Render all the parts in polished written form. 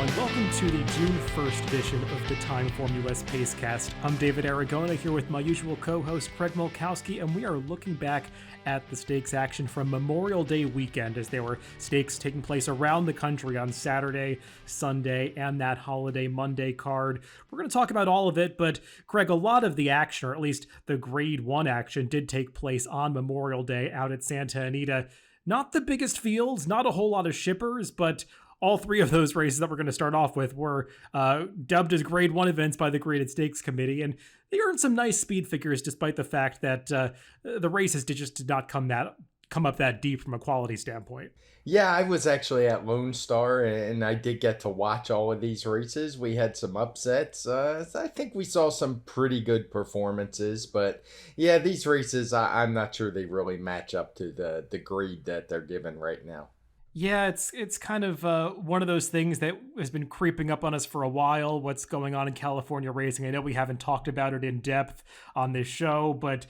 everyone. Welcome to the June 1st edition of the TimeformUS Pacecast. I'm David Aragona here with my usual co-host Craig Milkowski, and we are looking back at the stakes action from Memorial Day weekend as there were stakes taking place around the country on Saturday, Sunday, and that holiday Monday card. We're going to talk about all of it, but Craig, a lot of the action, or at least the Grade 1 action, did take place on Memorial Day out at Santa Anita. Not the biggest fields, not a whole lot of shippers, but all three of those races that we're going to start off with were dubbed as Grade 1 events by the Graded Stakes Committee, and they earned some nice speed figures despite the fact that the races did not come up that deep from a quality standpoint. Yeah, I was actually at Lone Star, and I did get to watch all of these races. We had some upsets. I think we saw some pretty good performances, but yeah, these races, I'm not sure they really match up to the grade that they're given right now. Yeah, it's kind of one of those things that has been creeping up on us for a while, what's going on in California racing. I know we haven't talked about it in depth on this show, but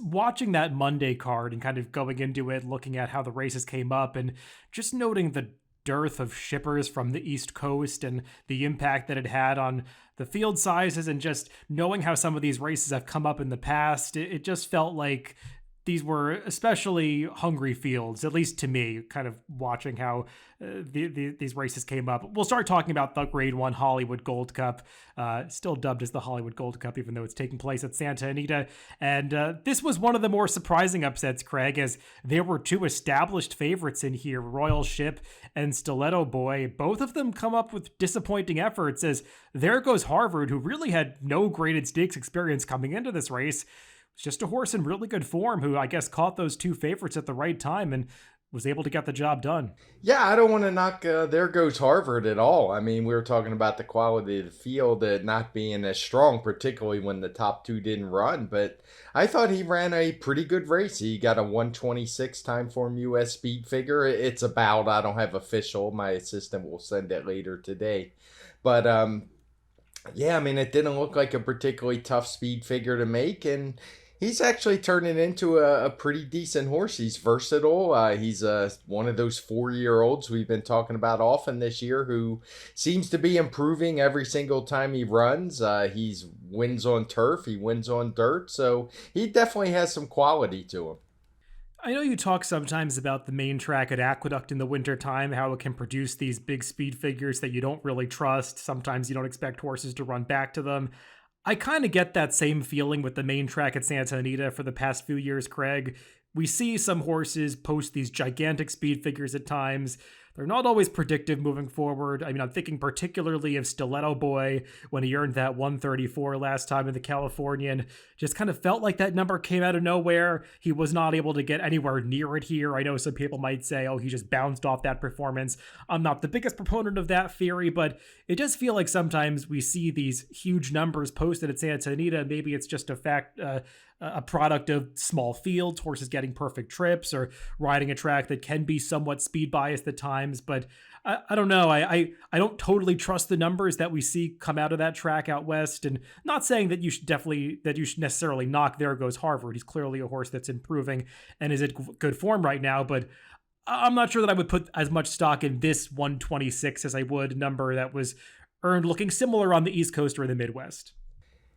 watching that Monday card and kind of going into it, looking at how the races came up and just noting the dearth of shippers from the East Coast and the impact that it had on the field sizes, and just knowing how some of these races have come up in the past, it just felt like these were especially hungry fields, at least to me, kind of watching how these races came up. We'll start talking about the Grade 1 Hollywood Gold Cup, still dubbed as the Hollywood Gold Cup, even though it's taking place at Santa Anita. And this was one of the more surprising upsets, Craig, as there were two established favorites in here, Royal Ship and Stiletto Boy. Both of them come up with disappointing efforts, as there goes Harvard, who really had no graded stakes experience coming into this race. Just a horse in really good form who I guess caught those two favorites at the right time and was able to get the job done. Yeah, I don't want to knock There Goes Harvard at all. I mean, we were talking about the quality of the field not being as strong, particularly when the top two didn't run. But I thought he ran a pretty good race. He got a 126 TimeformUS speed figure. It's about, I don't have official. My assistant will send it later today. But yeah, I mean, it didn't look like a particularly tough speed figure to make. And he's actually turning into a pretty decent horse. He's versatile. He's one of those 4-year-olds we've been talking about often this year who seems to be improving every single time he runs. He wins on turf. He wins on dirt. So he definitely has some quality to him. I know you talk sometimes about the main track at Aqueduct in the wintertime, how it can produce these big speed figures that you don't really trust. Sometimes you don't expect horses to run back to them. I kind of get that same feeling with the main track at Santa Anita for the past few years, Craig. We see some horses post these gigantic speed figures at times. They're not always predictive moving forward. I mean, I'm thinking particularly of Stiletto Boy when he earned that 134 last time in the Californian. Just kind of felt like that number came out of nowhere. He was not able to get anywhere near it here. I know some people might say, oh, he just bounced off that performance. I'm not the biggest proponent of that theory, but it does feel like sometimes we see these huge numbers posted at Santa Anita. Maybe it's just a product of small fields, horses getting perfect trips, or riding a track that can be somewhat speed biased at times. But I don't know. I don't totally trust the numbers that we see come out of that track out west. And not saying that you should necessarily knock There Goes Harvard. He's clearly a horse that's improving and is at good form right now. But I'm not sure that I would put as much stock in this 126 as I would a number that was earned looking similar on the East Coast or in the Midwest.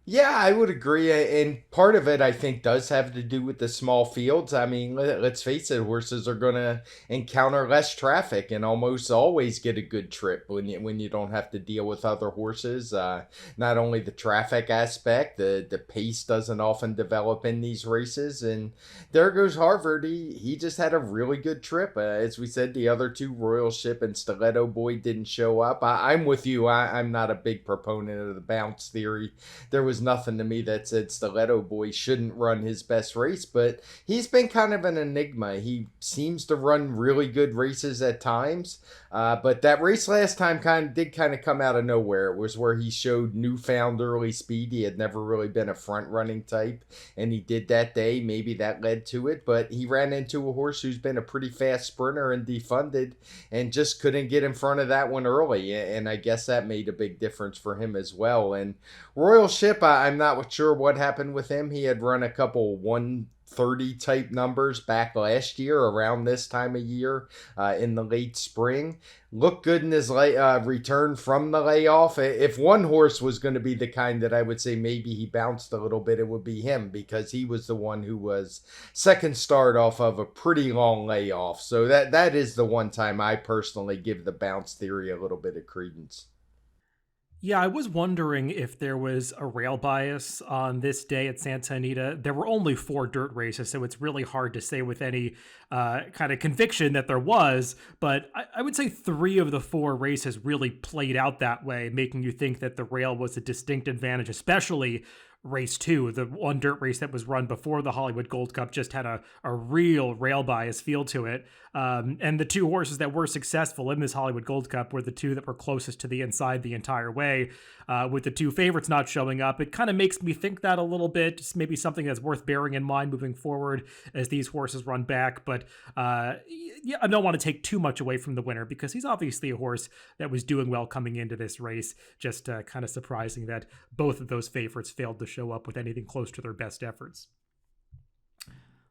Yeah, I would agree. And part of it, I think, does have to do with the small fields. I mean, let's face it, horses are going to encounter less traffic and almost always get a good trip when you don't have to deal with other horses. Not only the traffic aspect, the pace doesn't often develop in these races. And There Goes Harvard. He just had a really good trip. As we said, the other two, Royal Ship and Stiletto Boy, didn't show up. I'm with you. I'm not a big proponent of the bounce theory. There was nothing to me that said Stiletto Boy shouldn't run his best race, but he's been kind of an enigma. He seems to run really good races at times, but that race last time did come out of nowhere. It was where he showed newfound early speed. He had never really been a front running type, and he did that day. Maybe that led to it, but he ran into a horse who's been a pretty fast sprinter and defunded and just couldn't get in front of that one early, and I guess that made a big difference for him as well. And Royal Ship, championship. I'm not sure what happened with him. He had run a couple 130 type numbers back last year around this time of year in the late spring. Looked good in his return from the layoff. If one horse was going to be the kind that I would say maybe he bounced a little bit, it would be him, because he was the one who was second start off of a pretty long layoff. So that is the one time I personally give the bounce theory a little bit of credence. Yeah, I was wondering if there was a rail bias on this day at Santa Anita. There were only 4 dirt races, so it's really hard to say with any kind of conviction that there was. But I would say 3 of the 4 races really played out that way, making you think that the rail was a distinct advantage, especially race 2, the one dirt race that was run before the Hollywood Gold Cup, just had a real rail bias feel to it. And the 2 horses that were successful in this Hollywood Gold Cup were the 2 that were closest to the inside the entire way. With the 2 favorites not showing up, it kind of makes me think that a little bit. It's maybe something that's worth bearing in mind moving forward as these horses run back. But yeah, I don't want to take too much away from the winner, because he's obviously a horse that was doing well coming into this race. Just kind of surprising that both of those favorites failed to show up with anything close to their best efforts.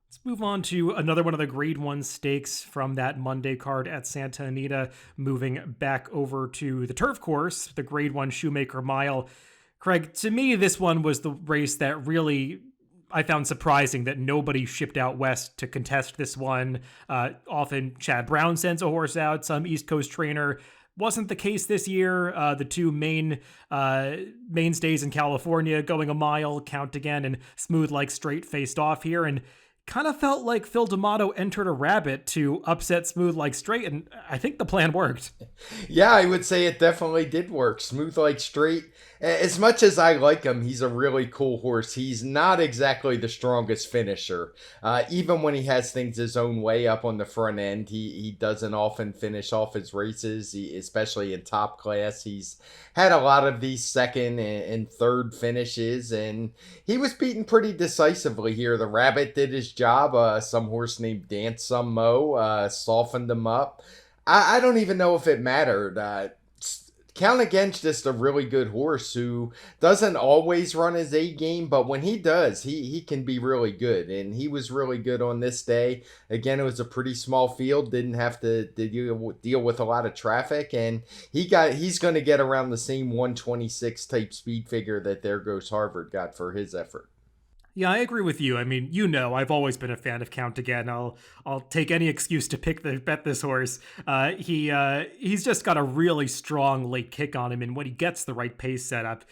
Let's move on to another one of the Grade 1 stakes from that Monday card at Santa Anita, moving back over to the turf course, the Grade 1 Shoemaker Mile. Craig, to me, this one was the race that really I found surprising that nobody shipped out west to contest this one. Often Chad Brown sends a horse out, some East Coast trainer. Wasn't the case this year. The 2 mainstays in California going a mile, Count Again, and Smooth Like Straight faced off here, and kind of felt like Phil D'Amato entered a rabbit to upset Smooth Like Straight, and I think the plan worked. Yeah, I would say it definitely did work. Smooth Like Straight, as much as I like him, he's a really cool horse. He's not exactly the strongest finisher. Even when he has things his own way up on the front end, he doesn't often finish off his races, especially in top class. He's had a lot of these second and third finishes, and he was beaten pretty decisively here. The rabbit did his job. Some horse named Dance Some Mo softened him up. I don't even know if it mattered. Count Again's just a really good horse who doesn't always run his A game, but when he does, he can be really good. And he was really good on this day. Again, it was a pretty small field, didn't have to deal with a lot of traffic, and he's going to get around the same 126 type speed figure that There Goes Harvard got for his effort. Yeah, I agree with you. I mean, I've always been a fan of Count Again. I'll take any excuse to bet this horse. He's just got a really strong late kick on him, and when he gets the right pace set up,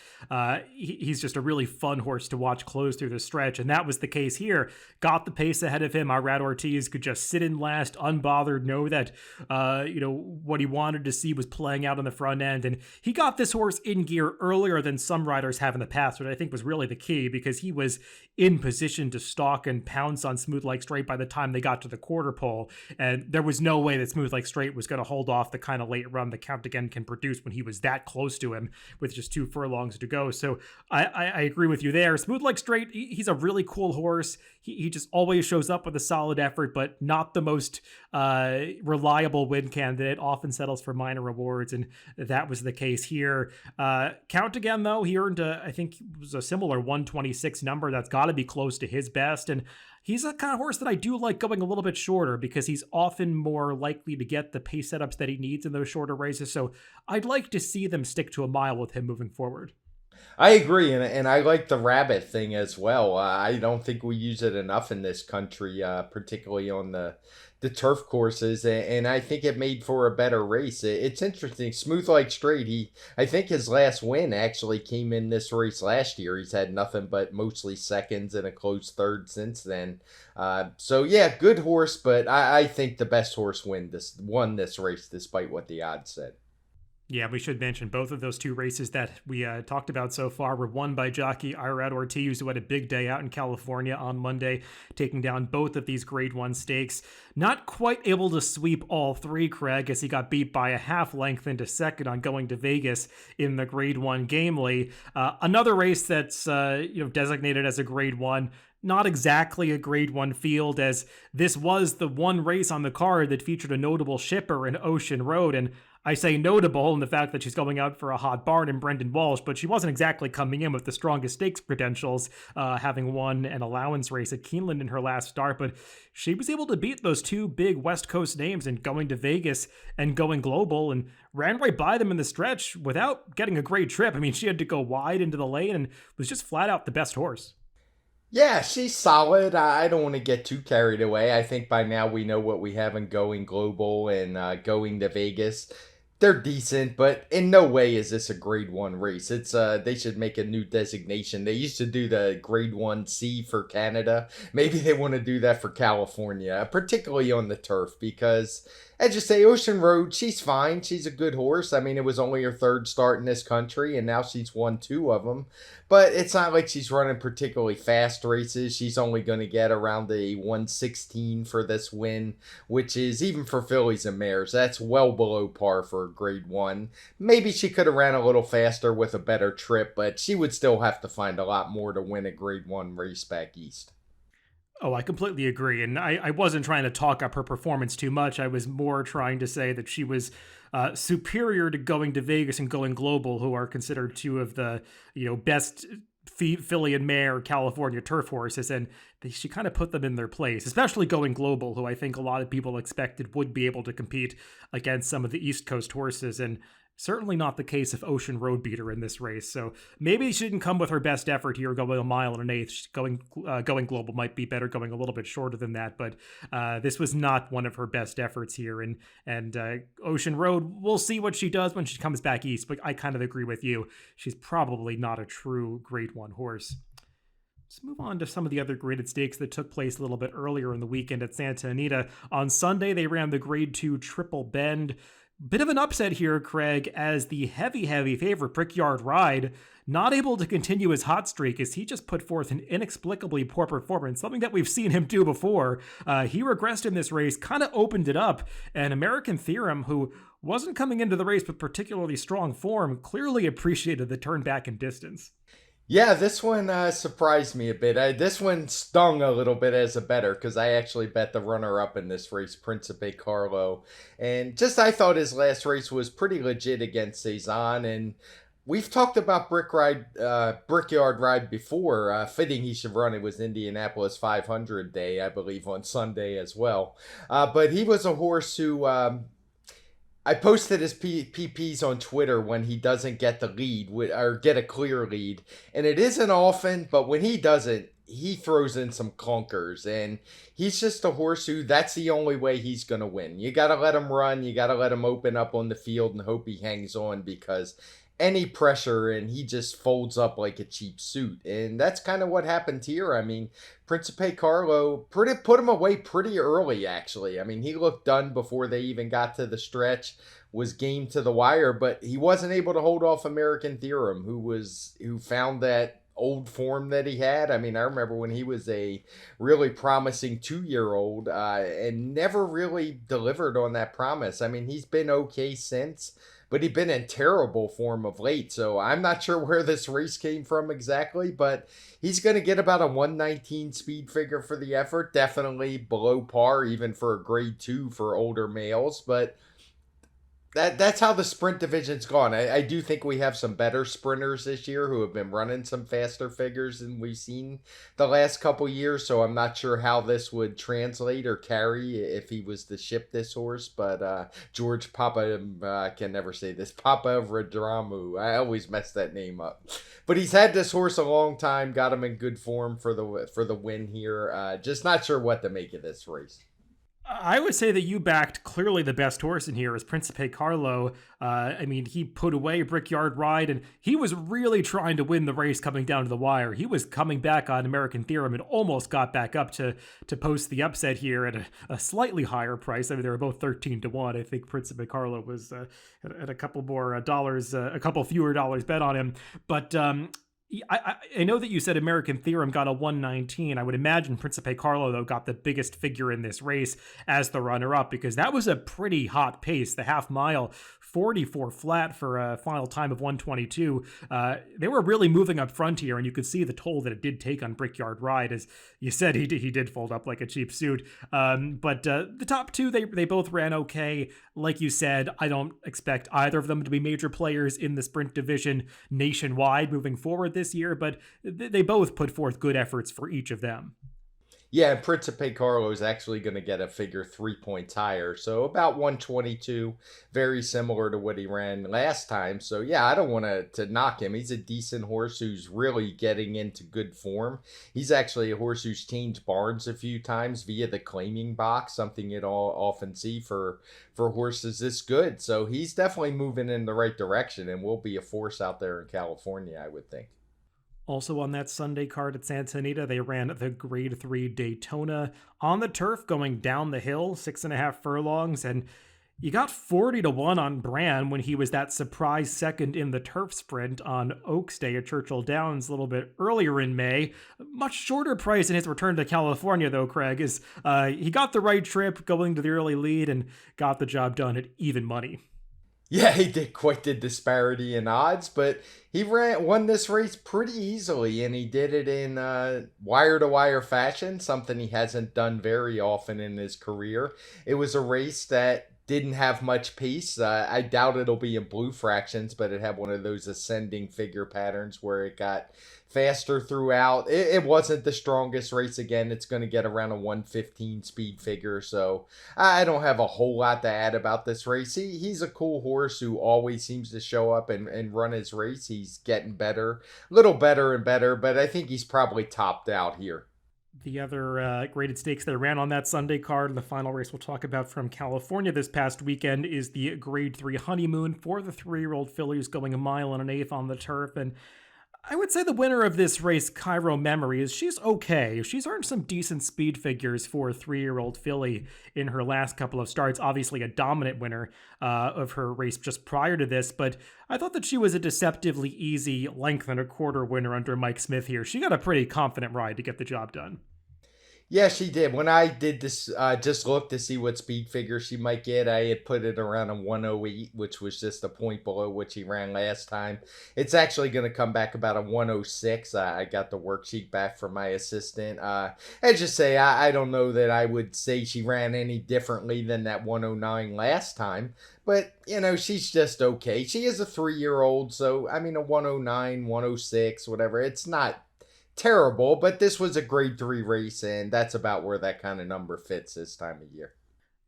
he's just a really fun horse to watch close through the stretch, and that was the case here. Got the pace ahead of him. Irad Ortiz could just sit in last, unbothered, know that what he wanted to see was playing out on the front end, and he got this horse in gear earlier than some riders have in the past, which I think was really the key, because he was in position to stalk and pounce on Smooth Like Straight by the time they got to the quarter pole. And there was no way that Smooth Like Straight was going to hold off the kind of late run that Count Again can produce when he was that close to him with just 2 furlongs to go. So I agree with you there. Smooth Like Straight, he's a really cool horse. He just always shows up with a solid effort, but not the most reliable win candidate, often settles for minor rewards, and that was the case here. Count Again, though, he earned, I think it was a similar 126 number. That's got to be close to his best, and he's a kind of horse that I do like going a little bit shorter, because he's often more likely to get the pace setups that he needs in those shorter races, so I'd like to see them stick to a mile with him moving forward. I agree, and I like the rabbit thing as well. I don't think we use it enough in this country, particularly on the turf courses, and I think it made for a better race. It's interesting. Smooth Like Straight, I think his last win actually came in this race last year. He's had nothing but mostly seconds and a close third since then. So yeah, good horse, but I think the best horse won this race despite what the odds said. Yeah, we should mention both of those 2 races that we talked about so far were won by jockey Irad Ortiz, who had a big day out in California on Monday, taking down both of these Grade 1 stakes. Not quite able to sweep all 3, Craig, as he got beat by a half length into second on Going to Vegas in the Grade 1 Gamely. Another race that's designated as a Grade 1. Not exactly a grade one field, as this was the one race on the card that featured a notable shipper in Ocean Road. And I say notable in the fact that she's going out for a hot barn in Brendan Walsh, but she wasn't exactly coming in with the strongest stakes credentials, having won an allowance race at Keeneland in her last start. But she was able to beat those two big West Coast names and going to Vegas and going global, and ran right by them in the stretch without getting a great trip. I mean, she had to go wide into the lane and was just flat out the best horse. Yeah, she's solid. I don't want to get too carried away. I think by now we know what we have in going global and going to Vegas. They're decent, but in no way is this a grade one race. It's they should make a new designation. They used to do the grade 1C for Canada. Maybe they want to do that for California, particularly on the turf, because as you say, Ocean Road, she's fine. She's a good horse. I mean, it was only her third start in this country, and now she's won two of them. But it's not like she's running particularly fast races. She's only going to get around the 116 for this win, which is, even for fillies and mares, that's well below par for a grade one. Maybe she could have ran a little faster with a better trip, but she would still have to find a lot more to win a grade one race back east. Oh, I completely agree. And I wasn't trying to talk up her performance too much. I was more trying to say that she was superior to going to Vegas and going global, who are considered two of the, best filly and mare California turf horses. And she kind of put them in their place, especially going global, who I think a lot of people expected would be able to compete against some of the East Coast horses. And certainly not the case of Ocean Road beat her in this race. So maybe she didn't come with her best effort here, going a mile and an eighth. Going global might be better, going a little bit shorter than that. But this was not one of her best efforts here. And Ocean Road, we'll see what she does when she comes back east. But I kind of agree with you. She's probably not a true grade one horse. Let's move on to some of the other graded stakes that took place a little bit earlier in the weekend at Santa Anita. On Sunday, they ran the grade 2 Triple Bend. Bit of an upset here, Craig, as the heavy favorite Brickyard Ride not able to continue his hot streak as he just put forth an inexplicably poor performance, something that we've seen him do before. He regressed in this race, kind of opened it up, and American Theorem, who wasn't coming into the race with particularly strong form, clearly appreciated the turn back in distance. Yeah, this one surprised me a bit. This one stung a little bit as a bettor because I actually bet the runner-up in this race, Principe Carlo. And just I thought his last race was pretty legit against Cezanne. And we've talked about Brickyard Ride before. Fitting he should run. It was Indianapolis 500 day, I believe, on Sunday as well. But he was a horse who... I posted his PPs on Twitter when he doesn't get the lead or get a clear lead. And it isn't often, but when he doesn't, he throws in some clunkers. And he's just a horse who that's the only way he's going to win. You got to let him run. You got to let him open up on the field and hope he hangs on, because any pressure and he just folds up like a cheap suit. And that's kind of what happened here. I mean, Principe Carlo put him away pretty early, actually. I mean, he looked done before they even got to the stretch, was game to the wire, but he wasn't able to hold off American Theorem, who found that old form that he had. I mean, I remember when he was a really promising 2-year-old and never really delivered on that promise. I mean, he's been okay since, but he'd been in terrible form of late. So I'm not sure where this race came from exactly, but he's going to get about a 119 speed figure for the effort. Definitely below par, even for a grade 2 for older males. But that's how the sprint division's gone. I do think we have some better sprinters this year who have been running some faster figures than we've seen the last couple years. So I'm not sure how this would translate or carry if he was to ship this horse. But George Papa, I can never say this, Papa Radramu. I always mess that name up. But he's had this horse a long time, got him in good form for the win here. Just not sure what to make of this race. I would say that you backed clearly the best horse in here as Principe Carlo. I mean, he put away Brickyard Ride, and he was really trying to win the race coming down to the wire. He was coming back on American Theorem and almost got back up to post the upset here at a slightly higher price. I mean, they were both 13-1. I think Principe Carlo was at a couple more dollars, a couple fewer dollars bet on him. But I know that you said American Theorem got a 119. I would imagine Principe Carlo, though, got the biggest figure in this race as the runner up because that was a pretty hot pace. The half mile, 44 flat for a final time of 122. They were really moving up front here, and you could see the toll that it did take on Brickyard Ride. As you said, he did fold up like a cheap suit. But the top two, they both ran okay. Like you said, I don't expect either of them to be major players in the sprint division nationwide moving forward this year, but they both put forth good efforts for each of them. Yeah, and Principe Carlo is actually going to get a figure 3 points higher. So about 122, very similar to what he ran last time. So yeah, I don't want to knock him. He's a decent horse who's really getting into good form. He's actually a horse who's changed barns a few times via the claiming box, something you don't often see for horses this good. So he's definitely moving in the right direction and will be a force out there in California, I would think. Also on that Sunday card at Santa Anita, they ran the Grade 3 Daytona on the turf going down the hill, 6.5 furlongs, and you got 40 to 1 on Bran when he was that surprise second in the turf sprint on Oaks Day at Churchill Downs a little bit earlier in May. Much shorter price in his return to California, though, Craig, is he got the right trip going to the early lead and got the job done at even money. Yeah, he did quite the disparity in odds, but he won this race pretty easily, and he did it in wire to wire fashion, something he hasn't done very often in his career. It was a race that didn't have much pace. I doubt it'll be in blue fractions, but it had one of those ascending figure patterns where it got faster throughout. It wasn't the strongest race again. It's going to get around a 115 speed figure, so I don't have a whole lot to add about this race. He's a cool horse who always seems to show up and run his race. He's getting better, a little better and better, but I think he's probably topped out here. The other graded stakes that ran on that Sunday card, and the final race we'll talk about from California this past weekend, is the Grade 3 Honeymoon for the 3-year-old fillies going 1.125 on the turf. And I would say the winner of this race, Cairo Memory, she's okay. She's earned some decent speed figures for a 3-year-old filly in her last couple of starts. Obviously a dominant winner of her race just prior to this, but I thought that she was a deceptively easy length and a quarter winner under Mike Smith here. She got a pretty confident ride to get the job done. Yeah, she did. When I did this, just looked to see what speed figure she might get. I had put it around a 108, which was just a point below what she ran last time. It's actually going to come back about a 106. I got the worksheet back from my assistant. I just say I don't know that I would say she ran any differently than that 109 last time. But, she's just okay. She is a 3-year-old, so, I mean, a 109, 106, whatever. It's not terrible, but this was a grade 3 race, and that's about where that kind of number fits this time of year.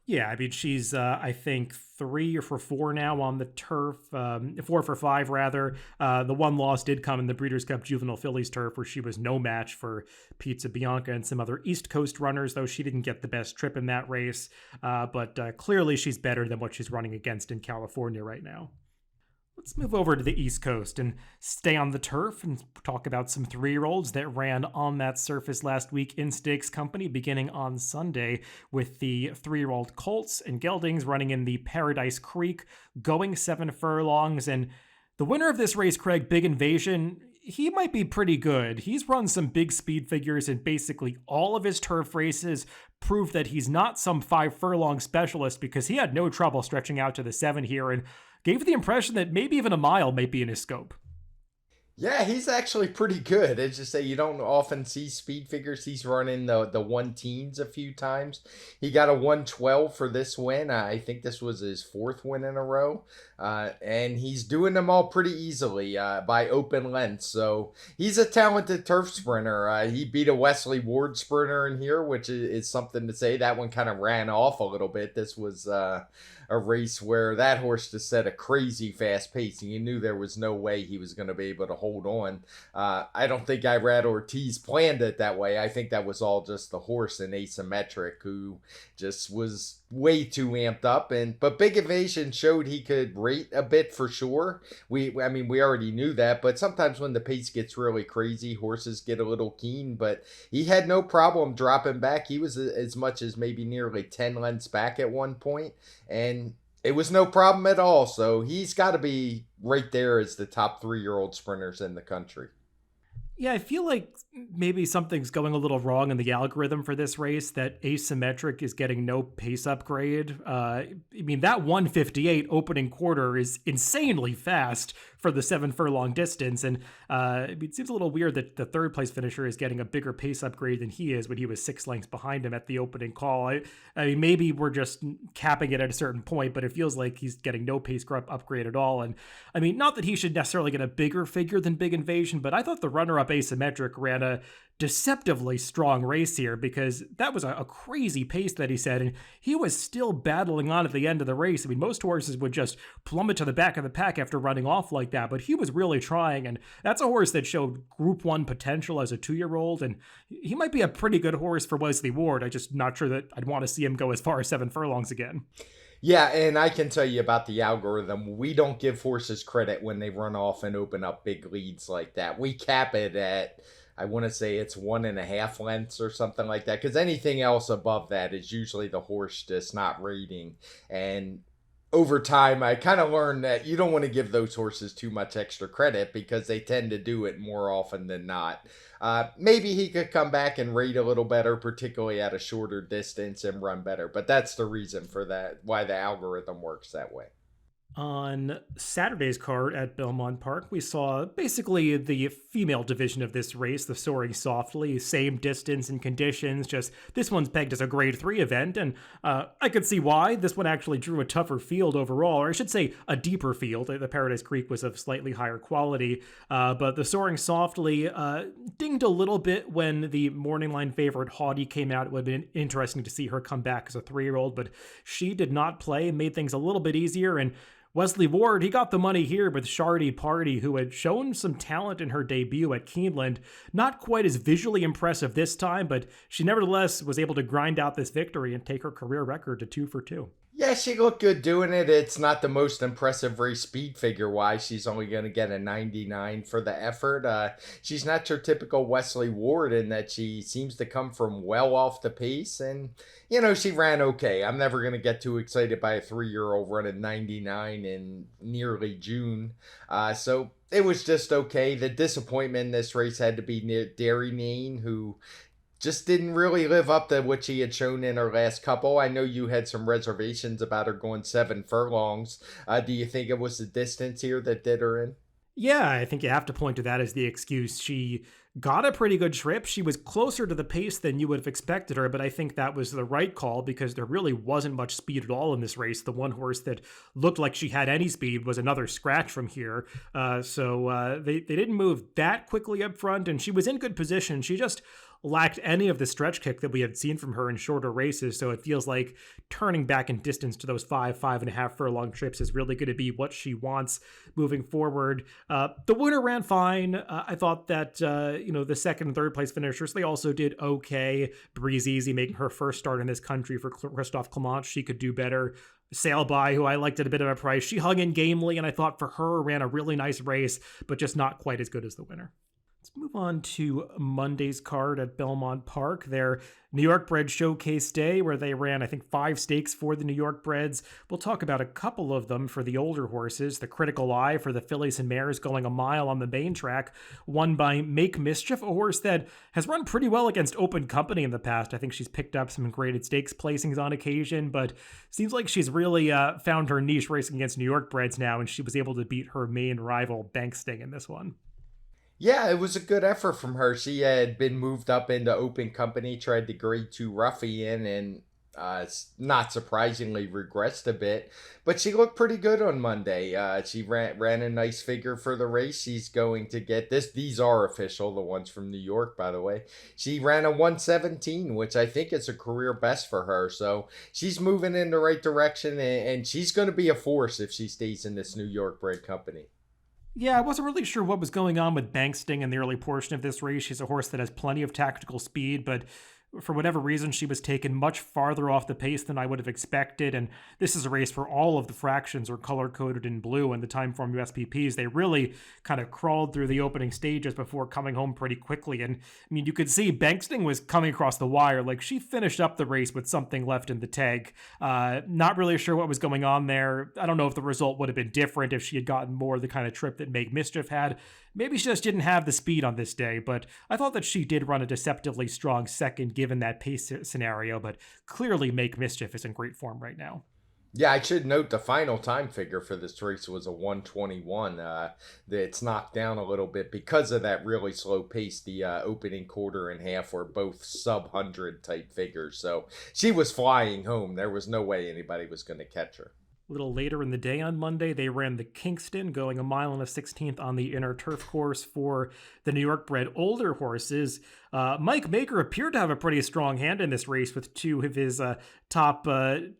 Yeah, I mean, she's, I think, 3 or for 4 now on the turf, 4 for 5, rather. The one loss did come in the Breeders' Cup Juvenile Fillies turf, where she was no match for Pizza Bianca and some other East Coast runners, though she didn't get the best trip in that race. But clearly she's better than what she's running against in California right now. Let's move over to the East Coast and stay on the turf and talk about some 3-year-olds that ran on that surface last week in Stakes Company, beginning on Sunday with the 3-year-old Colts and Geldings running in the Paradise Creek, going 7 furlongs. And the winner of this race, Craig, Big Invasion, he might be pretty good. He's run some big speed figures in basically all of his turf races, proved that he's not some 5 furlong specialist because he had no trouble stretching out to the 7 here, and gave the impression that maybe even a mile might be in his scope. Yeah, he's actually pretty good. It's just that you don't often see speed figures. He's running the 1 teens a few times. He got a 112 for this win. I think this was his 4th win in a row. And he's doing them all pretty easily by open lengths. So he's a talented turf sprinter. He beat a Wesley Ward sprinter in here, which is something to say. That one kind of ran off a little bit. This was a race where that horse just set a crazy fast pace, and you knew there was no way he was going to be able to hold on. I don't think Irad Ortiz planned it that way. I think that was all just the horse and Asymmetric, who just was way too amped up. But Big Invasion showed he could rate a bit for sure. We already knew that, but sometimes when the pace gets really crazy, horses get a little keen. But he had no problem dropping back. He was as much as maybe nearly 10 lengths back at one point, and it was no problem at all. So he's got to be right there as the top 3-year-old sprinters in the country. Yeah, I feel like maybe something's going a little wrong in the algorithm for this race, that asymmetric is getting no pace upgrade. I mean, that 158 opening quarter is insanely fast for the 7 furlong distance. And it seems a little weird that the third place finisher is getting a bigger pace upgrade than he is when he was 6 lengths behind him at the opening call. I mean, maybe we're just capping it at a certain point, but it feels like he's getting no pace upgrade at all. And I mean, not that he should necessarily get a bigger figure than Big Invasion, but I thought the runner-up asymmetric ran a deceptively strong race here, because that was a crazy pace that he set, and he was still battling on at the end of the race. I mean, most horses would just plummet to the back of the pack after running off like that, but he was really trying, and that's a horse that showed Group 1 potential as a 2-year-old, and he might be a pretty good horse for Wesley Ward. I'm just not sure that I'd want to see him go as far as 7 furlongs again. Yeah, and I can tell you about the algorithm. We don't give horses credit when they run off and open up big leads like that. We cap it at, I want to say it's 1.5 lengths or something like that, because anything else above that is usually the horse just not rating. And over time, I kind of learned that you don't want to give those horses too much extra credit because they tend to do it more often than not. Maybe he could come back and rate a little better, particularly at a shorter distance, and run better. But that's the reason for that, why the algorithm works that way. On Saturday's card at Belmont Park, we saw basically the female division of this race, the Soaring Softly, same distance and conditions, just this one's pegged as a grade 3 event, and I could see why. This one actually drew a tougher field overall, or I should say a deeper field. The Paradise Creek was of slightly higher quality, but the Soaring Softly dinged a little bit when the morning line favorite Haughty came out. It would have been interesting to see her come back as a 3-year-old, but she did not play, made things a little bit easier, and Wesley Ward, he got the money here with Shardy Party, who had shown some talent in her debut at Keeneland. Not quite as visually impressive this time, but she nevertheless was able to grind out this victory and take her career record to 2 for 2. Yeah, she looked good doing it. It's not the most impressive race speed figure-wise. She's only going to get a 99 for the effort. She's not your typical Wesley Ward in that she seems to come from well off the pace. And, she ran okay. I'm never going to get too excited by a 3-year-old running 99 in nearly June. So it was just okay. The disappointment in this race had to be near Dairy Nane, who just didn't really live up to what she had shown in her last couple. I know you had some reservations about her going 7 furlongs. Do you think it was the distance here that did her in? Yeah, I think you have to point to that as the excuse. She got a pretty good trip. She was closer to the pace than you would have expected her, but I think that was the right call because there really wasn't much speed at all in this race. The one horse that looked like she had any speed was another scratch from here. So they didn't move that quickly up front, and she was in good position. She just lacked any of the stretch kick that we had seen from her in shorter races. So it feels like turning back in distance to those 5.5 furlong trips is really going to be what she wants moving forward. The winner ran fine. I thought that, the second and third place finishers, they also did okay. Breeze Easy making her first start in this country for Christophe Clement. She could do better. Sail By, who I liked at a bit of a price, she hung in gamely, and I thought for her ran a really nice race, but just not quite as good as the winner. Let's move on to Monday's card at Belmont Park, their New York Bred Showcase Day, where they ran, I think, 5 stakes for the New York Breds. We'll talk about a couple of them for the older horses. The Critical Eye for the fillies and mares going a mile on the main track, won by Make Mischief, a horse that has run pretty well against Open Company in the past. I think she's picked up some graded stakes placings on occasion, but seems like she's really found her niche racing against New York Breds now, and she was able to beat her main rival, Bank Sting, in this one. Yeah, it was a good effort from her. She had been moved up into Open Company, tried the grade 2 roughie in, and not surprisingly regressed a bit. But she looked pretty good on Monday. She ran a nice figure for the race. She's going to get this. These are official, the ones from New York, by the way. She ran a 117, which I think is a career best for her. So she's moving in the right direction, and she's going to be a force if she stays in this New York bred company. Yeah, I wasn't really sure what was going on with Bank Sting in the early portion of this race. She's a horse that has plenty of tactical speed, but for whatever reason, she was taken much farther off the pace than I would have expected, and this is a race where all of the fractions are color-coded in blue, and the TimeformUS PPs, they really kind of crawled through the opening stages before coming home pretty quickly, and I mean, you could see Bank Sting was coming across the wire, like she finished up the race with something left in the tank. Not really sure what was going on there. I don't know if the result would have been different if she had gotten more of the kind of trip that Make Mischief had. Maybe she just didn't have the speed on this day, but I thought that she did run a deceptively strong second given that pace scenario, but clearly Make Mischief is in great form right now. Yeah, I should note the final time figure for this race was a 121. It's knocked down a little bit because of that really slow pace. The opening quarter and half were both sub 100 type figures. So she was flying home. There was no way anybody was going to catch her. A little later in the day on Monday, they ran the Kingston, going a mile and a 16th on the inner turf course for the New York bred older horses. Mike Maker appeared to have a pretty strong hand in this race with two of his top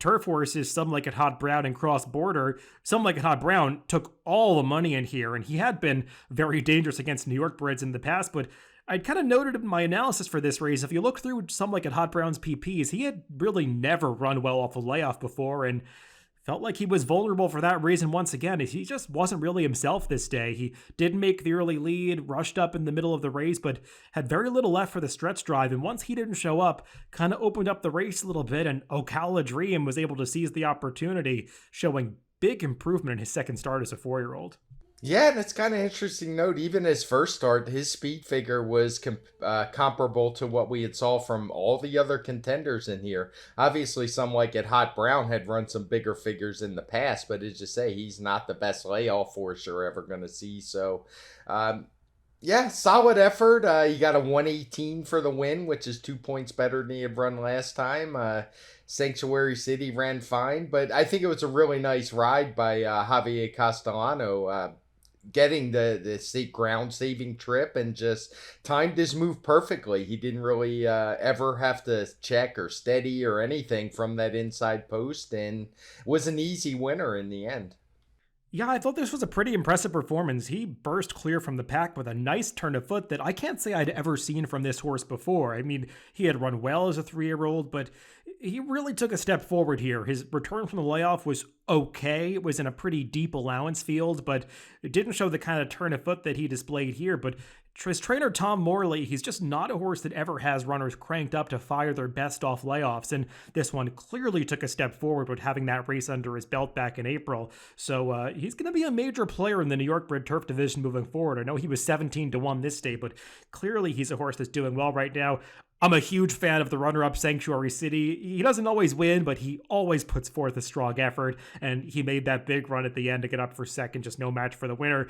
turf horses, Some Like It Hot Brown and Cross Border. Some Like It Hot Brown took all the money in here, and he had been very dangerous against New York breds in the past, but I kind of noted in my analysis for this race, if you look through Some Like It Hot Brown's PPs, he had really never run well off a layoff before, and felt like he was vulnerable for that reason once again. He just wasn't really himself this day. He did make the early lead, rushed up in the middle of the race, but had very little left for the stretch drive. And once he didn't show up, kind of opened up the race a little bit, and Ocala Dream was able to seize the opportunity, showing big improvement in his second start as a 4-year-old. Yeah, that's kind of interesting note. Even his first start, his speed figure was comparable to what we had saw from all the other contenders in here. Obviously, Some Like It Hot Brown had run some bigger figures in the past, but as you say, he's not the best layoff horse you're ever going to see. So, yeah, solid effort. You got a 118 for the win, which is 2 points better than he had run last time. Sanctuary City ran fine, but I think it was a really nice ride by Javier Castellano. Getting the state ground saving trip and just timed his move perfectly. He didn't really ever have to check or steady or anything from that inside post, and was an easy winner in the end. Yeah, I thought this was a pretty impressive performance. He burst clear from the pack with a nice turn of foot that I can't say I'd ever seen from this horse before. I mean, he had run well as a 3-year-old, but he really took a step forward here. His return from the layoff was okay. It was in a pretty deep allowance field, but it didn't show the kind of turn of foot that he displayed here. But his trainer, Tom Morley, he's just not a horse that ever has runners cranked up to fire their best off layoffs. And this one clearly took a step forward with having that race under his belt back in April. So he's going to be a major player in the New York bred turf division moving forward. I know he was 17-1 this day, but clearly he's a horse that's doing well right now. I'm a huge fan of the runner-up Sanctuary City. He doesn't always win, but he always puts forth a strong effort, and he made that big run at the end to get up for second, just no match for the winner.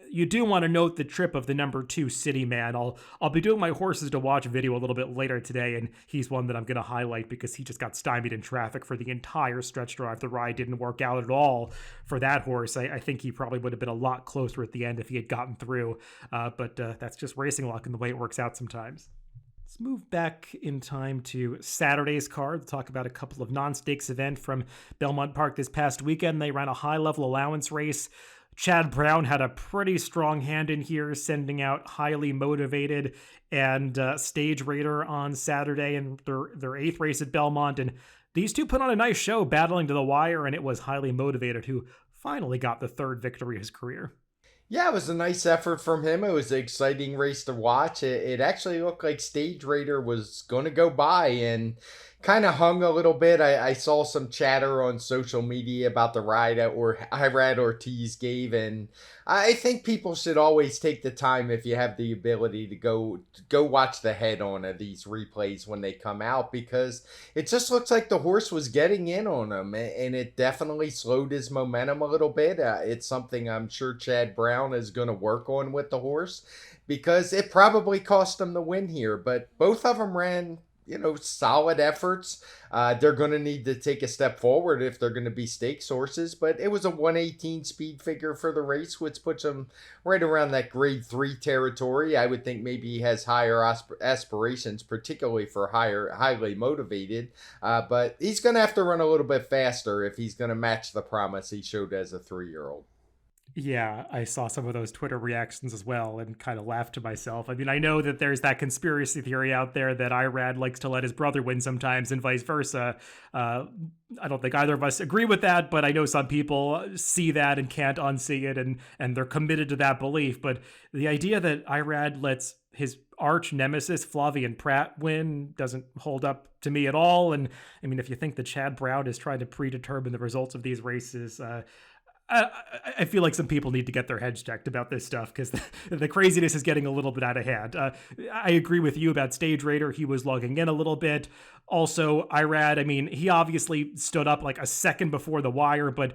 You do want to note the trip of the number 2 City Man. I'll be doing my horses to watch video a little bit later today, and he's one that I'm going to highlight because he just got stymied in traffic for the entire stretch drive. The ride didn't work out at all for that horse. I think he probably would have been a lot closer at the end if he had gotten through, but that's just racing luck and the way it works out sometimes. Let's move back in time to Saturday's card. We'll talk about a couple of non-stakes events from Belmont Park this past weekend. They ran a high-level allowance race. Chad Brown had a pretty strong hand in here, sending out Highly Motivated and Stage Raider on Saturday in their 8th race at Belmont. And these two put on a nice show, battling to the wire, and it was Highly Motivated who finally got the 3rd victory of his career. Yeah, it was a nice effort from him. It was an exciting race to watch. It actually looked like Stage Raider was going to go by and kind of hung a little bit. I saw some chatter on social media about the ride that Irad Ortiz gave, and I think people should always take the time if you have the ability to go watch the head on of these replays when they come out, because it just looks like the horse was getting in on him, and it definitely slowed his momentum a little bit. It's something I'm sure Chad Brown is going to work on with the horse, because it probably cost him the win here, but both of them ran solid efforts. They're going to need to take a step forward if they're going to be stakes horses, but it was a 118 speed figure for the race, which puts him right around that grade 3 territory. I would think maybe he has higher aspirations, particularly for Highly Motivated, but he's going to have to run a little bit faster if he's going to match the promise he showed as a 3-year-old. Yeah, I saw some of those Twitter reactions as well and kind of laughed to myself. I mean, I know that there's that conspiracy theory out there that Irad likes to let his brother win sometimes and vice versa. I don't think either of us agree with that, but I know some people see that and can't unsee it, and they're committed to that belief. But the idea that Irad lets his arch nemesis Flavian Pratt win doesn't hold up to me at all. And I mean, if you think that Chad Brown is trying to predetermine the results of these races, I feel like some people need to get their heads checked about this stuff because the craziness is getting a little bit out of hand. I agree with you about Stage Raider. He was logging in a little bit. Also, Irad, I mean, he obviously stood up like a second before the wire, but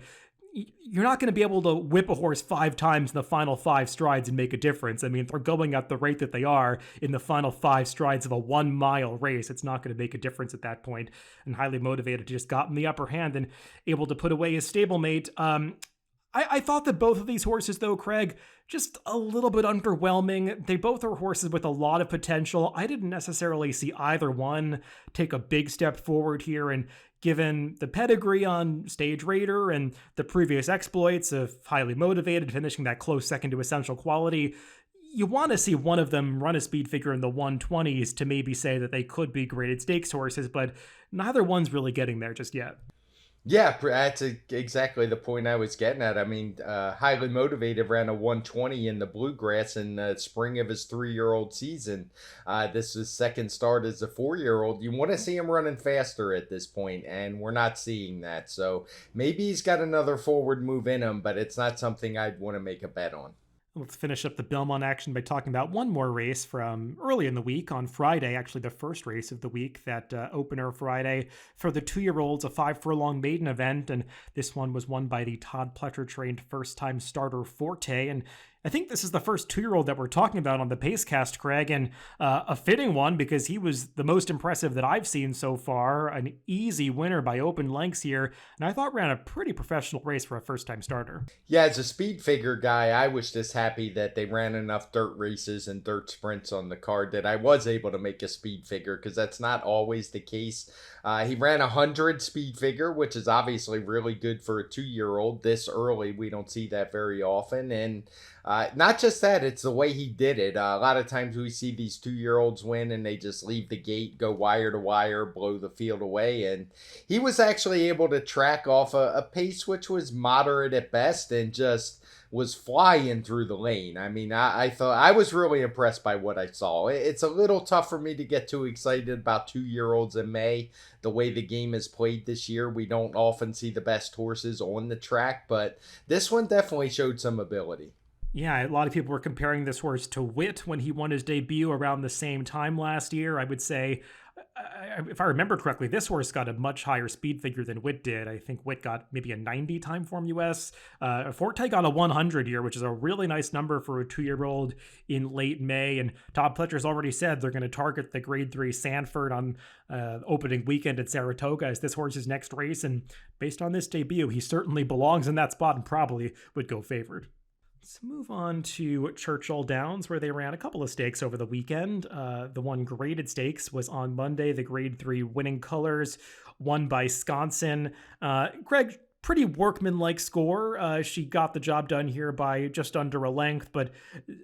you're not going to be able to whip a horse 5 times in the final 5 strides and make a difference. I mean, they're going at the rate that they are in the final 5 strides of a 1-mile race. It's not going to make a difference at that point. And Highly Motivated just gotten the upper hand and able to put away his stablemate. I thought that both of these horses, though, Craig, just a little bit underwhelming. They both are horses with a lot of potential. I didn't necessarily see either one take a big step forward here, and given the pedigree on Stage Raider and the previous exploits of Highly Motivated, finishing that close second to Essential Quality, you want to see one of them run a speed figure in the 120s to maybe say that they could be graded stakes horses, but neither one's really getting there just yet. Yeah, that's exactly the point I was getting at. I mean, Highly Motivated ran a 120 in the Bluegrass in the spring of his 3-year-old season. This is second start as a 4-year-old. You want to see him running faster at this point, and we're not seeing that. So maybe he's got another forward move in him, but it's not something I'd want to make a bet on. Let's finish up the Belmont action by talking about one more race from early in the week on Friday, actually the first race of the week, that opener Friday for the 2-year-olds, a 5-furlong maiden event. And this one was won by the Todd Pletcher trained first-time starter Forte. And I think this is the first 2-year-old that we're talking about on the Pacecast, Craig, and a fitting one because he was the most impressive that I've seen so far. An easy winner by open lengths here, and I thought ran a pretty professional race for a first-time starter. Yeah, as a speed figure guy, I was just happy that they ran enough dirt races and dirt sprints on the card that I was able to make a speed figure, because that's not always the case. He ran 100 speed figure, which is obviously really good for a 2-year-old this early. We don't see that very often, and not just that, it's the way he did it. A lot of times we see these 2-year-olds win and they just leave the gate, go wire to wire, blow the field away. And he was actually able to track off a pace which was moderate at best and just was flying through the lane. I mean, I thought I was really impressed by what I saw. It's a little tough for me to get too excited about 2-year-olds in May. The way the game is played this year, we don't often see the best horses on the track, but this one definitely showed some ability. Yeah, a lot of people were comparing this horse to Witt when he won his debut around the same time last year. I would say, if I remember correctly, this horse got a much higher speed figure than Witt did. I think Witt got maybe a 90 TimeformUS. Forte got a 100 here, which is a really nice number for a 2-year-old in late May. And Todd Pletcher's already said they're going to target the Grade 3 Sanford on opening weekend at Saratoga as this horse's next race. And based on this debut, he certainly belongs in that spot and probably would go favored. Let's move on to Churchill Downs, where they ran a couple of stakes over the weekend. The one graded stakes was on Monday, the Grade 3 Winning Colors, won by Sconsin. Greg, pretty workmanlike score. She got the job done here by just under a length, but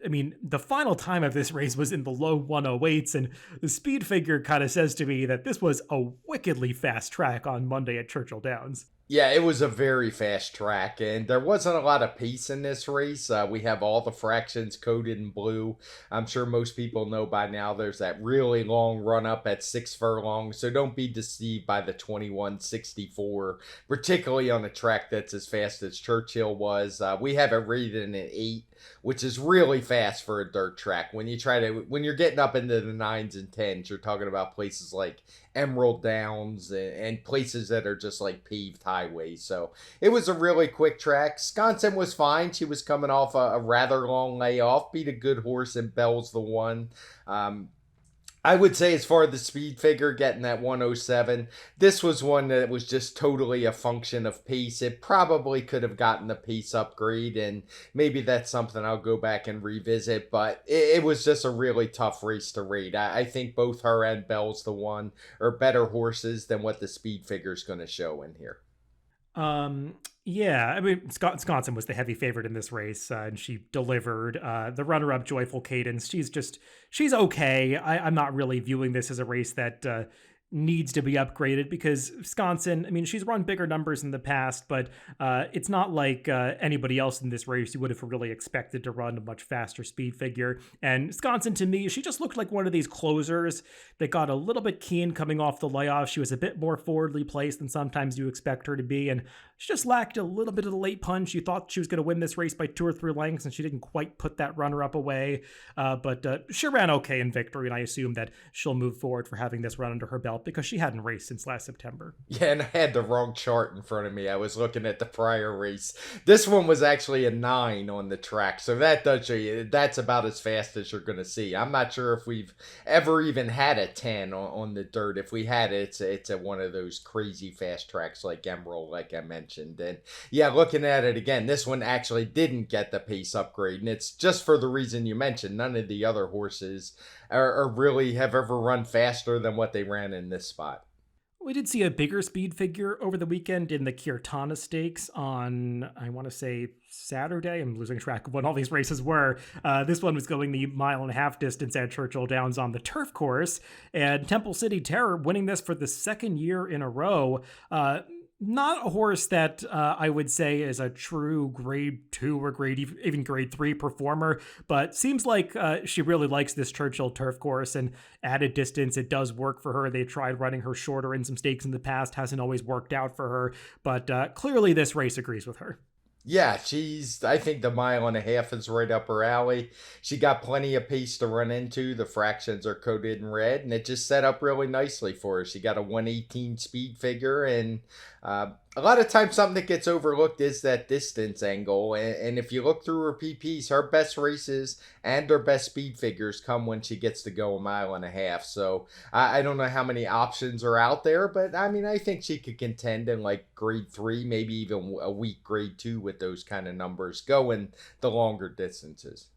I mean, the final time of this race was in the low 108s, and the speed figure kind of says to me that this was a wickedly fast track on Monday at Churchill Downs. Yeah, it was a very fast track, and there wasn't a lot of pace in this race. We have all the fractions coded in blue. I'm sure most people know by now there's that really long run up at 6 furlongs, so don't be deceived by the 21:64, particularly on a track that's as fast as Churchill was. We have it rated at 8, which is really fast for a dirt track. When you're getting up into the 9s and 10s, you're talking about places like Emerald Downs and places that are just like paved highways. So it was a really quick track. Sconsin was fine. She was coming off a rather long layoff, beat a good horse in Bell's the One. I would say as far as the speed figure, getting that 107, this was one that was just totally a function of pace. It probably could have gotten the pace upgrade, and maybe that's something I'll go back and revisit, but it was just a really tough race to rate. I think both her and Bell's the One are better horses than what the speed figure is going to show in here. Yeah, I mean, Sconsin was the heavy favorite in this race, and she delivered. The runner-up, Joyful Cadence, she's okay. I'm not really viewing this as a race that needs to be upgraded because Wisconsin, I mean, she's run bigger numbers in the past, but it's not like anybody else in this race you would have really expected to run a much faster speed figure. And Wisconsin, to me, she just looked like one of these closers that got a little bit keen coming off the layoff. She was a bit more forwardly placed than sometimes you expect her to be, and she just lacked a little bit of the late punch. You thought she was going to win this race by 2 or 3 lengths, and she didn't quite put that runner up away. But she ran okay in victory, and I assume that she'll move forward for having this run under her belt because she hadn't raced since last September. Yeah, and I had the wrong chart in front of me. I was looking at the prior race. This one was actually a 9 on the track, so that does show you that's about as fast as you're going to see. I'm not sure if we've ever even had a 10 on the dirt. If we had it, it's at one of those crazy fast tracks like Emerald, like I mentioned. And yeah, looking at it again, this one actually didn't get the pace upgrade, and it's just for the reason you mentioned. None of the other horses are really have ever run faster than what they ran in this spot. We did see a bigger speed figure over the weekend in the Kirtana Stakes on, I want to say, Saturday. I'm losing track of when all these races were. This one was going the 1.5 mile distance at Churchill Downs on the turf course, and Temple City Terror winning this for the second year in a row. Not a horse that I would say is a true grade 2 or even grade 3 performer, but seems like she really likes this Churchill turf course, and added distance, it does work for her. They tried running her shorter in some stakes in the past, hasn't always worked out for her, but clearly this race agrees with her. Yeah, I think the 1.5 miles is right up her alley. She got plenty of pace to run into. The fractions are coded in red, and it just set up really nicely for her. She got a 118 speed figure, and a lot of times something that gets overlooked is that distance angle. And if you look through her PPs, her best races and her best speed figures come when she gets to go 1.5 miles. So I don't know how many options are out there, but I mean, I think she could contend in like grade 3, maybe even a weak grade 2 with those kind of numbers going the longer distances.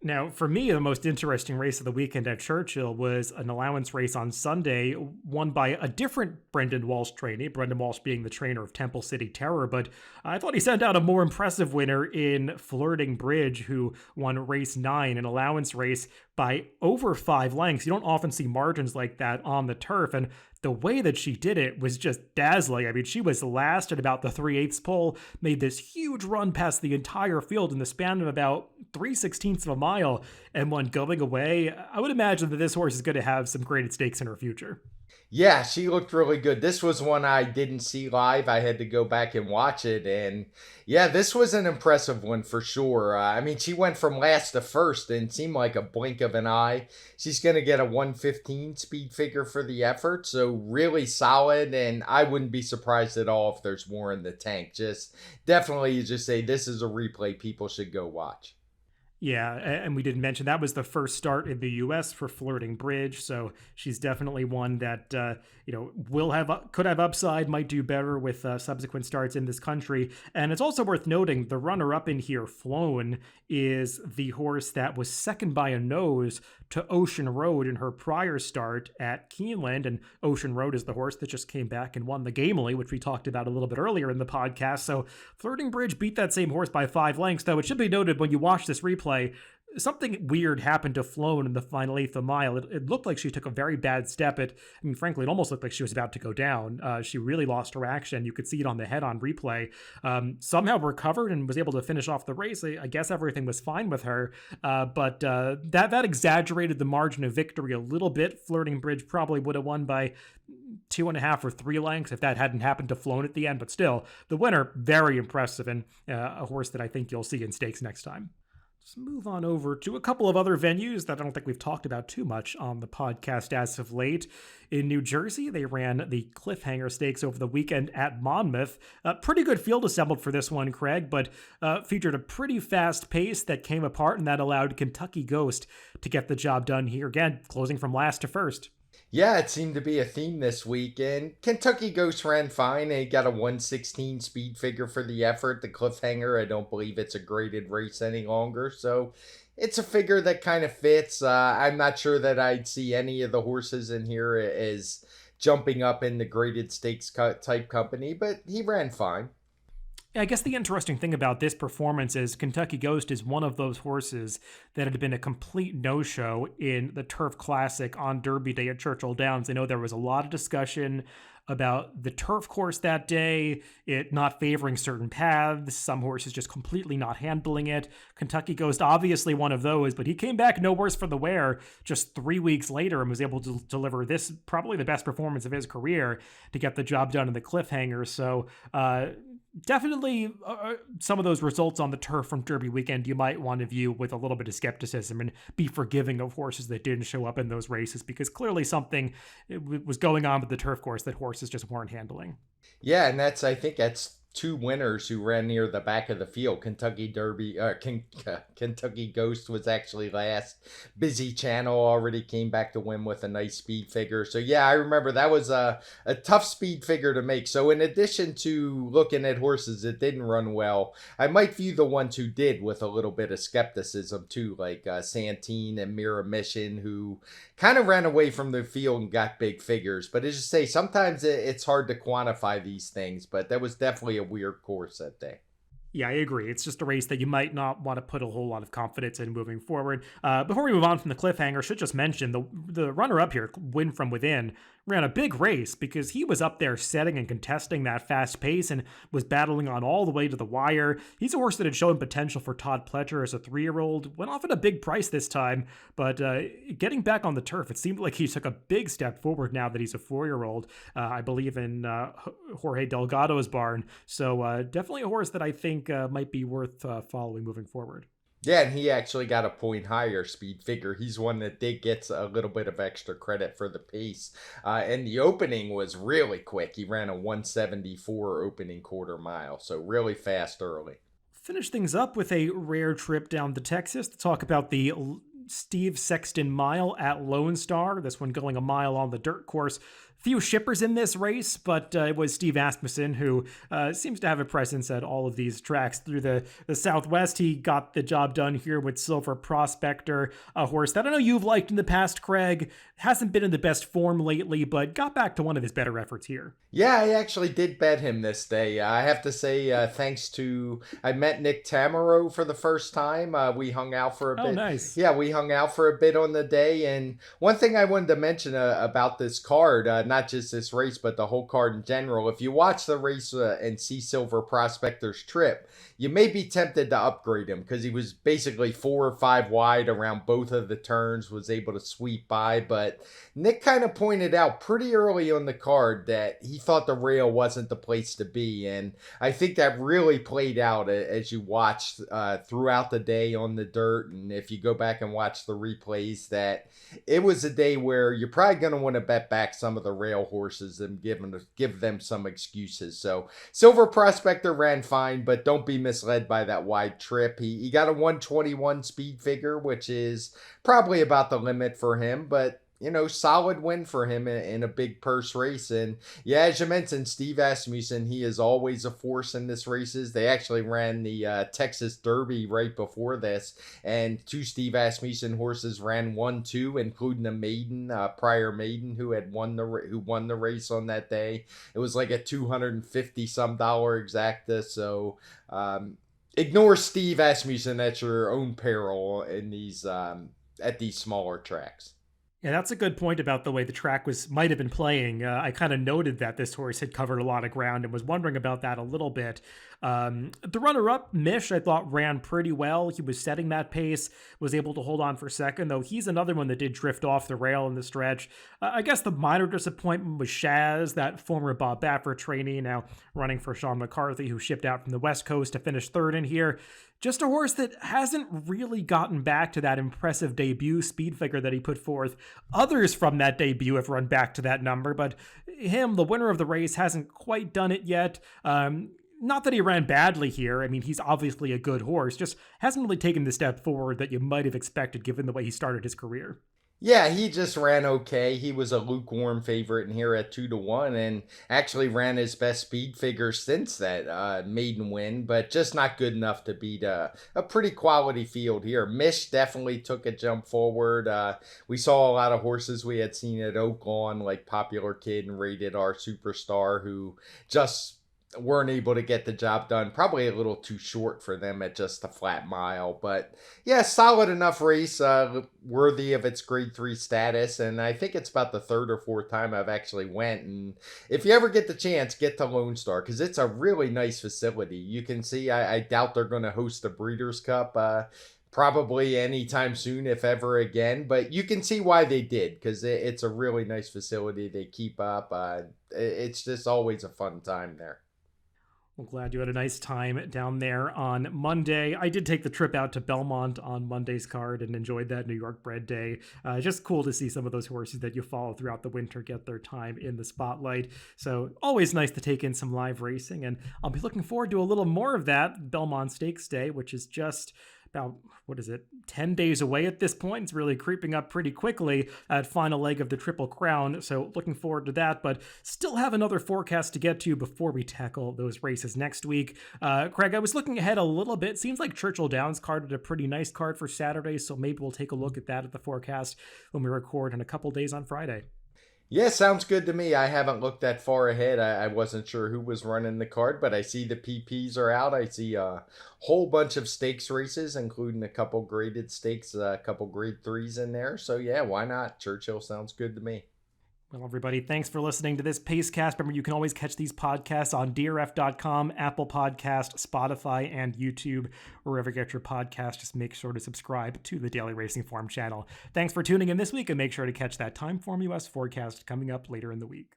Now, for me, the most interesting race of the weekend at Churchill was an allowance race on Sunday, won by a different Brendan Walsh trainee, Brendan Walsh being the trainer of Temple City Terror, but I thought he sent out a more impressive winner in Flirting Bridge, who won race 9, an allowance race, by over 5 lengths. You don't often see margins like that on the turf, and the way that she did it was just dazzling. I mean, she was last at about the 3/8 pole, made this huge run past the entire field in the span of about 3/16 of a mile, and when going away, I would imagine that this horse is going to have some graded stakes in her future. Yeah, she looked really good. This was one I didn't see live. I had to go back and watch it. And yeah, this was an impressive one for sure. I mean, she went from last to first and seemed like a blink of an eye. She's going to get a 115 speed figure for the effort. So really solid. And I wouldn't be surprised at all if there's more in the tank. Just definitely, you just say this is a replay people should go watch. Yeah, and we didn't mention that was the first start in the U.S. for Flirting Bridge, so she's definitely one that could have upside, might do better with subsequent starts in this country. And it's also worth noting the runner-up in here, Flown, is the horse that was second by a nose to Ocean Road in her prior start at Keeneland, and Ocean Road is the horse that just came back and won the Gamely, which we talked about a little bit earlier in the podcast. So Flirting Bridge beat that same horse by 5 lengths, though it should be noted when you watch this replay, something weird happened to Flown in the final 1/8 of a mile. It looked like she took a very bad step. Frankly, it almost looked like she was about to go down. She really lost her action. You could see it on the head-on replay. Somehow recovered and was able to finish off the race. I guess everything was fine with her, but that exaggerated the margin of victory a little bit. Flirting Bridge probably would have won by 2.5 or 3 lengths if that hadn't happened to Flown at the end. But still, the winner, very impressive, and a horse that I think you'll see in stakes next time. Let's move on over to a couple of other venues that I don't think we've talked about too much on the podcast as of late. In New Jersey, they ran the Cliffhanger Stakes over the weekend at Monmouth. A pretty good field assembled for this one, Craig, but featured a pretty fast pace that came apart, and that allowed Kentucky Ghost to get the job done here. Again, closing from last to first. Yeah, it seemed to be a theme this week, and Kentucky Ghost ran fine. They got a 116 speed figure for the effort. The Cliffhanger, I don't believe it's a graded race any longer, so it's a figure that kind of fits. I'm not sure that I'd see any of the horses in here as jumping up in the graded stakes type company, but he ran fine. I guess the interesting thing about this performance is Kentucky Ghost is one of those horses that had been a complete no-show in the Turf Classic on Derby Day at Churchill Downs. I know there was a lot of discussion about the turf course that day, it not favoring certain paths, some horses just completely not handling it. Kentucky Ghost, obviously one of those, but he came back no worse for the wear just 3 weeks later and was able to deliver this, probably the best performance of his career, to get the job done in the cliffhanger. So, definitely some of those results on the turf from Derby weekend you might want to view with a little bit of skepticism and be forgiving of horses that didn't show up in those races, because clearly something was going on with the turf course that horses just weren't handling. Yeah, and I think that's two winners who ran near the back of the field. Kentucky Ghost was actually last. Busy Channel already came back to win with a nice speed figure. So yeah, I remember that was a tough speed figure to make. So in addition to looking at horses that didn't run well, I might view the ones who did with a little bit of skepticism too, like Santine and Mira Mission, who kind of ran away from the field and got big figures. But as you say, sometimes it's hard to quantify these things, but that was definitely a weird course that day. Yeah, I agree. It's just a race that you might not want to put a whole lot of confidence in moving forward. Before we move on from the cliffhanger, I should just mention the runner-up here, Win From Within, ran a big race because he was up there setting and contesting that fast pace and was battling on all the way to the wire. He's a horse that had shown potential for Todd Pletcher as a 3-year-old, went off at a big price this time, but getting back on the turf, it seemed like he took a big step forward now that he's a 4-year-old, I believe in Jorge Delgado's barn. So definitely a horse that I think might be worth following moving forward. Yeah, and he actually got a point higher speed figure. He's one that did get a little bit of extra credit for the pace. And the opening was really quick. He ran a 174 opening quarter mile, so really fast early. Finish things up with a rare trip down to Texas to talk about the Steve Sexton Mile at Lone Star. This one going a mile on the dirt course. Few shippers in this race, but it was Steve Asmussen who seems to have a presence at all of these tracks through the Southwest. He got the job done here with Silver Prospector, a horse that I know you've liked in the past, Craig. Hasn't been in the best form lately, but got back to one of his better efforts here. Yeah, I actually did bet him this day. I have to say, thanks to, I met Nick Tamaro for the first time. We hung out for a bit. Oh, nice. Yeah, we hung out for a bit on the day. And one thing I wanted to mention about this card, not just this race, but the whole card in general. If you watch the race and see Silver Prospector's trip, you may be tempted to upgrade him because he was basically 4 or 5 wide around both of the turns, was able to sweep by. But Nick kind of pointed out pretty early on the card that he thought the rail wasn't the place to be. And I think that really played out as you watched throughout the day on the dirt. And if you go back and watch the replays, that it was a day where you're probably going to want to bet back some of the rail horses and give them some excuses. So Silver Prospector ran fine, but don't be misled by that wide trip. He got a 121 speed figure, which is probably about the limit for him, but solid win for him in a big purse race. And yeah, as you mentioned, Steve Asmussen, he is always a force in this races. They actually ran the Texas Derby right before this, and 2 Steve Asmussen horses ran 1-2, including a maiden, prior maiden who won the race on that day. It was like a $250 some exacta. So ignore Steve Asmussen at your own peril in these at these smaller tracks. Yeah, that's a good point about the way the track might have been playing. I kind of noted that this horse had covered a lot of ground and was wondering about that a little bit. The runner-up, Mish, I thought ran pretty well. He was setting that pace, was able to hold on for second, though he's another one that did drift off the rail in the stretch. I guess the minor disappointment was Shaz, that former Bob Baffert trainee, now running for Sean McCarthy, who shipped out from the West Coast to finish third in here. Just a horse that hasn't really gotten back to that impressive debut speed figure that he put forth. Others from that debut have run back to that number, but him, the winner of the race, hasn't quite done it yet. Not that he ran badly here. I mean, he's obviously a good horse, just hasn't really taken the step forward that you might have expected given the way he started his career. Yeah, he just ran okay. He was a lukewarm favorite in here at 2-1 and actually ran his best speed figure since that maiden win, but just not good enough to beat a pretty quality field here. Mish definitely took a jump forward. We saw a lot of horses we had seen at Oaklawn, like Popular Kid and Rated R Superstar, who just weren't able to get the job done. Probably a little too short for them at just a flat mile. But yeah, solid enough race, worthy of its grade 3 status. And I think it's about the third or fourth time I've actually went. And if you ever get the chance, get to Lone Star because it's a really nice facility. You can see, I doubt they're going to host a Breeders' Cup. Probably anytime soon, if ever again. But you can see why they did because it's a really nice facility. They keep up. It's just always a fun time there. Well, glad you had a nice time down there on Monday. I did take the trip out to Belmont on Monday's card and enjoyed that New York Bred Day. Just cool to see some of those horses that you follow throughout the winter get their time in the spotlight. So always nice to take in some live racing. And I'll be looking forward to a little more of that Belmont Stakes Day, which is just about, 10 days away at this point. It's really creeping up pretty quickly at final leg of the Triple Crown. So looking forward to that, but still have another forecast to get to before we tackle those races next week. Craig, I was looking ahead a little bit. Seems like Churchill Downs carded a pretty nice card for Saturday, so maybe we'll take a look at that at the forecast when we record in a couple days on Friday. Yeah, sounds good to me. I haven't looked that far ahead. I wasn't sure who was running the card, but I see the PPs are out. I see a whole bunch of stakes races, including a couple graded stakes, a couple grade 3s in there. So yeah, why not? Churchill sounds good to me. Well, everybody, thanks for listening to this Pacecast. Remember, you can always catch these podcasts on DRF.com, Apple Podcast, Spotify, and YouTube. Wherever you get your podcast, just make sure to subscribe to the Daily Racing Form channel. Thanks for tuning in this week, and make sure to catch that TimeformUS forecast coming up later in the week.